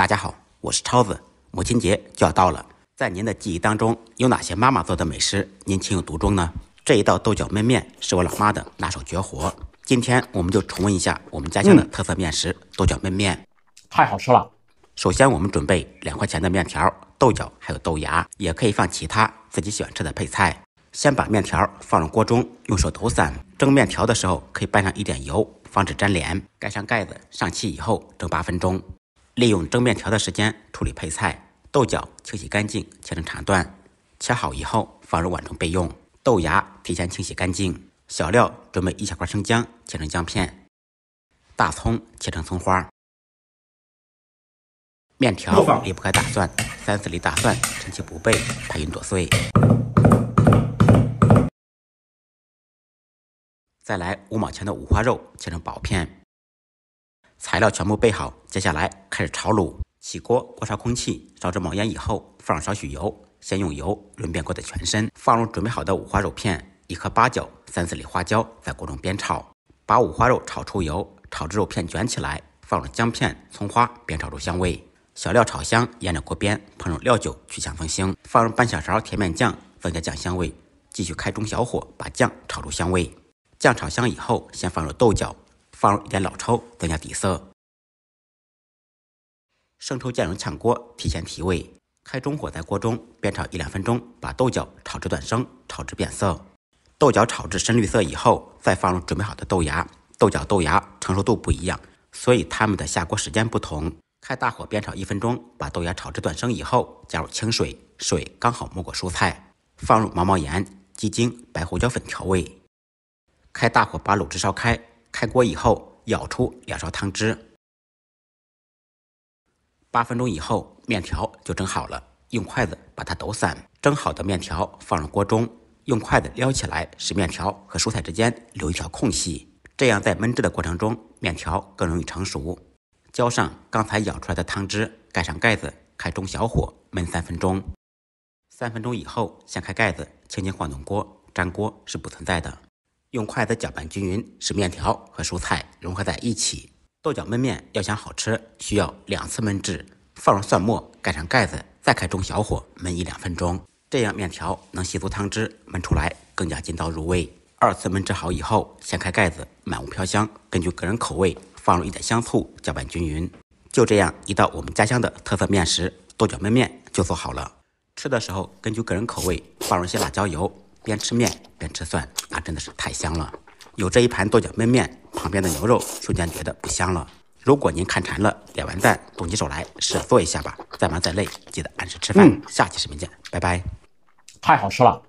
大家好，我是超子。母亲节就要到了，在您的记忆当中，有哪些妈妈做的美食您情有独钟呢？这一道豆角焖面是我老妈的拿手绝活。今天我们就重温一下我们家乡的特色面食豆角焖面，太好吃了。首先我们准备2块钱的面条、豆角还有豆芽，也可以放其他自己喜欢吃的配菜。先把面条放入锅中，用手抖散。蒸面条的时候可以拌上一点油，防止粘连。盖上盖子，上气以后蒸8分钟。利用蒸面条的时间处理配菜。豆角清洗干净，切成长段，切好以后放入碗中备用。豆芽提前清洗干净。小料准备1小块生姜，切成姜片。大葱切成葱花。面条离不开大蒜，3-4粒大蒜，趁其不备，拍匀剁碎。再来5毛钱的五花肉，切成薄片。材料全部备好，接下来开始炒卤。起锅，锅烧空气，烧至冒烟以后，放上少许油，先用油润遍锅的全身，放入准备好的五花肉片、1颗八角、3-4粒花椒，在锅中煸炒。把五花肉炒出油，炒至肉片卷起来，放入姜片、葱花，煸炒出香味。小料炒香，沿着锅边烹入料酒，去香增腥，放入半小勺甜面酱，增加酱香味。继续开中小火，把酱炒出香味。酱炒香以后，先放入豆角，放入一点老抽，增加底色。生抽酱油炝锅，提前提味。开中火，在锅中煸炒1-2分钟，把豆角炒至断生，炒至变色。豆角炒至深绿色以后，再放入准备好的豆芽。豆角、豆芽成熟度不一样，所以它们的下锅时间不同。开大火煸炒1分钟，把豆芽炒至断生以后，加入清水，水刚好没过蔬菜，放入毛盐、鸡精、白胡椒粉调味。开大火把卤汁烧开，开锅以后舀出2勺汤汁。8分钟以后，面条就蒸好了，用筷子把它抖散。蒸好的面条放入锅中，用筷子撩起来，使面条和蔬菜之间留一条空隙，这样在焖制的过程中，面条更容易成熟。浇上刚才舀出来的汤汁，盖上盖子，开中小火焖3分钟。3分钟以后，掀开盖子，轻轻晃动锅，粘锅是不存在的。用筷子搅拌均匀，使面条和蔬菜融合在一起。豆角焖面要想好吃，需要2次焖制。放入蒜末，盖上盖子，再开中小火焖1-2分钟，这样面条能吸足汤汁，焖出来更加筋道入味。2次焖制好以后，掀开盖子，满屋飘香。根据个人口味，放入一点香醋，搅拌均匀。就这样，一道我们家乡的特色面食豆角焖面就做好了。吃的时候根据个人口味，放入些辣椒油，边吃面边吃蒜，那真的是太香了。有这一盘豆角焖面，旁边的牛肉瞬间觉得不香了。如果您看馋了，点完赞，动起手来，试着做一下吧。再忙再累，记得按时吃饭。下期视频见，拜拜。太好吃了。